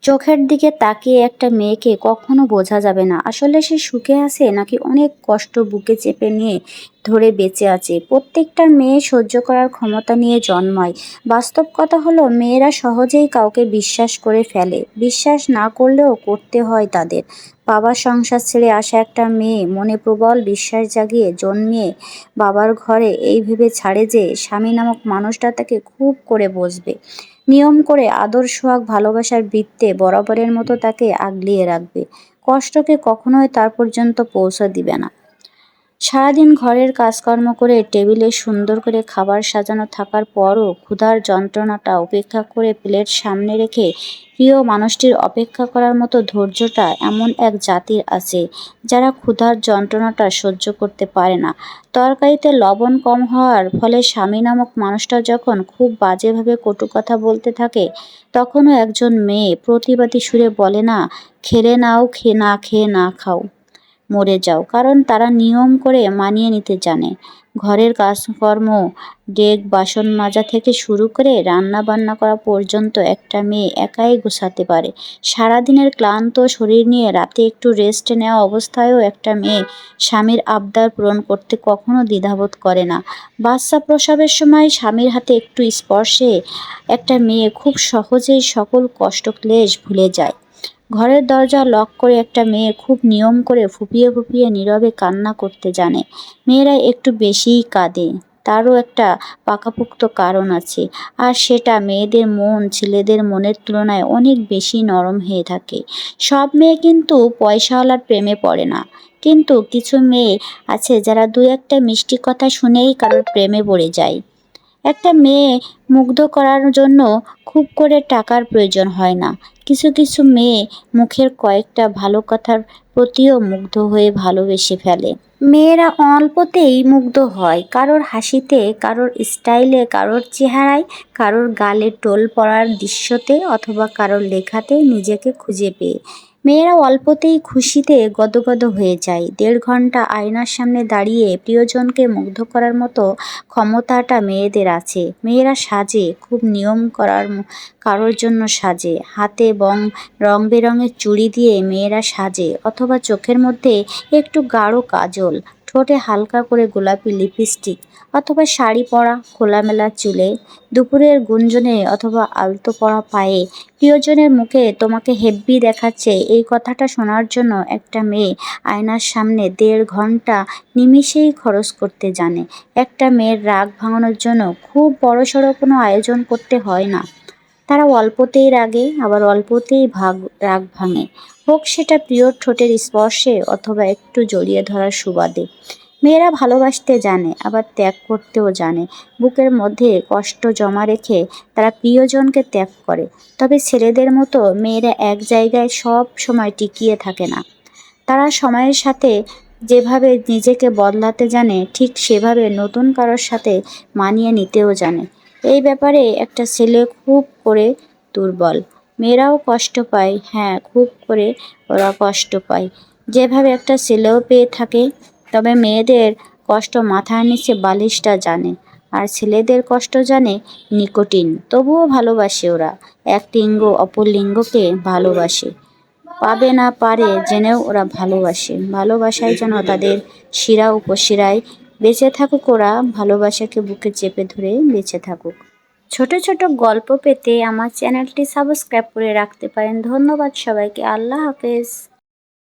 চোখের দিকে তাকিয়ে একটা মেয়েকে কখনো বোঝা যাবে না আসলে সে সুখে আছে নাকি অনেক কষ্ট বুকে চেপে নিয়ে ধরে বেঁচে আছে। প্রত্যেকটা মেয়ে সহ্য করার ক্ষমতা নিয়ে জন্মায়। বাস্তব কথা হলো মেয়েরা সহজেই কাউকে বিশ্বাস করে ফেলে, বিশ্বাস না করলেও করতে হয় তাদের। বাবার সংসার ছেড়ে আসা একটা মেয়ে মনে প্রবল বিশ্বাস জাগিয়ে জন্মিয়ে বাবার ঘরে এই ভেবে ছাড়ে যে স্বামী নামক মানুষটা তাকে খুব করে বসবে, নিয়ম করে আদর সোহাগ ভালোবাসার বৃত্তে বরাবরের মতো তাকে আগলিয়ে রাখবে, কষ্টকে কখনোই তার পর্যন্ত পৌঁছে দিবে না। সারাদিন ঘরের কাজকর্ম করে টেবিলে সুন্দর করে খাবার সাজানো থাকার পরও ক্ষুধার যন্ত্রণাটা উপেক্ষা করে প্লেট সামনে রেখে প্রিয় মানুষটির অপেক্ষা করার মতো ধৈর্যটা এমন এক জাতির আছে যারা ক্ষুধার যন্ত্রণাটা সহ্য করতে পারে না। তরকারিতে লবণ কম হওয়ার ফলে স্বামী নামক মানুষটা যখন খুব বাজেভাবে কটু কথা বলতে থাকে, তখনও একজন মেয়ে প্রতিবাদী সুরে বলে না, খেলে নাও, না খেয়ে না খাও, মরে যাও, কারণ তারা নিয়ম করে মানিয়ে নিতে জানে। ঘরের কাজকর্ম, ডেক বাসন মাজা থেকে শুরু করে রান্না বান্না করা পর্যন্ত একটা মেয়ে একাই গোছাতে পারে। সারাদিনের ক্লান্ত শরীর নিয়ে রাতে একটু রেস্ট নেওয়া অবস্থায়ও একটা মেয়ে স্বামীর আবদার পূরণ করতে কখনো দ্বিধাবোধ করে না। বাচ্চা প্রসবের সময় স্বামীর হাতে একটু স্পর্শে একটা মেয়ে খুব সহজেই সকল কষ্ট ক্লেশ ভুলে যায়। ঘরের দরজা লক করে একটা মেয়ে খুব নিয়ম করে ফুঁপিয়ে ফুঁপিয়ে নীরবে কান্না করতে জানে। মেয়েরা একটু বেশিই কাঁদে, তারও একটা পাকাপোক্ত কারণ আছে, আর সেটা মেয়েদের মন ছেলেদের মনের তুলনায় অনেক বেশি নরম হয়ে থাকে। সব মেয়ে কিন্তু পয়সাওয়ালার প্রেমে পড়ে না, কিন্তু কিছু মেয়ে আছে যারা দু একটা মিষ্টি কথা শুনেই কারোর প্রেমে পড়ে যায়। একটা মেয়ে মুগ্ধ করার জন্য খুব করে টাকার প্রয়োজন হয় না। কিছু কিছু মেয়ে মুখের কয়েকটা ভালো কথার প্রতিও মুগ্ধ হয়ে ভালোবেসে ফেলে। মেয়েরা অল্পতেই মুগ্ধ হয়, কারোর হাসিতে, কারোর স্টাইলে, কারোর চেহারায়, কারোর গালে টোল পড়ার দৃশ্যতে, অথবা কারোর লেখাতে নিজেকে খুঁজে পেয়ে। মেয়েরা অল্পতেই খুশিতে গদগদ হয়ে যায়। 1.5 ঘন্টা আয়নার সামনে দাঁড়িয়ে প্রিয়জনকে মুগ্ধ করার মতো ক্ষমতাটা মেয়েদের আছে। মেয়েরা সাজে, খুব নিয়ম করার কারোর জন্য সাজে। হাতে রং বেরঙের চুড়ি দিয়ে মেয়েরা সাজে, অথবা চোখের মধ্যে একটু গাঢ় কাজল, ঠোঁটে হালকা করে গোলাপি লিপস্টিক, অথবা শাড়ি পরা খোলামেলা চুলে, দুপুরের গুঞ্জনে অথবা আলতো পরা পায়ে প্রিয়জনের মুখে তোমাকে হেব্বি দেখাচ্ছে এই কথাটা শোনার জন্য একটা মেয়ে আয়নার সামনে 1.5 ঘন্টা নিমিষেই খরচ করতে জানে। একটা মেয়ের রাগ ভাঙানোর জন্য খুব বড়সড় কোনো আয়োজন করতে হয় না। তারা অল্পতেই রাগে, আবার অল্পতেই রাগ ভাঙে, হোক সেটা প্রিয় ঠোঁটের স্পর্শে অথবা একটু জড়িয়ে ধরার সুবাদে। মেয়েরা ভালোবাসতে জানে, আবার ত্যাগ করতেও জানে। বুকের মধ্যে কষ্ট জমা রেখে তারা প্রিয়জনকে ত্যাগ করে। তবে ছেলেদের মতো মেয়েরা এক জায়গায় সব সময় টিকিয়ে থাকে না। তারা সময়ের সাথে যেভাবে নিজেকে বদলাতে জানে, ঠিক সেভাবে নতুন কারোর সাথে মানিয়ে নিতেও জানে। এই ব্যাপারে একটা ছেলে খুব করে দুর্বল। মেয়েরাও কষ্ট পায়, হ্যাঁ, খুব করে ওরা কষ্ট পায়, যেভাবে একটা ছেলেও পেয়ে থাকে। তবে মেয়েদের কষ্ট মাথার নিচে বালিশটা জানে, আর ছেলেদের কষ্ট জানে নিকোটিন। তবুও ভালোবাসে ওরা, এক লিঙ্গ অপর লিঙ্গকে ভালোবাসে। পাবে না পারে জেনেও ওরা ভালোবাসে। ভালোবাসায় যেন তাদের শিরা উপশিরায় বেঁচে থাকুক, ওরা ভালোবাসাকে বুকে চেপে ধরে বেঁচে থাকুক। ছোট ছোট গল্প পেতে আমার চ্যানেলটি সাবস্ক্রাইব করে রাখতে পারেন। ধন্যবাদ সবাইকে। আল্লাহ হাফেজ।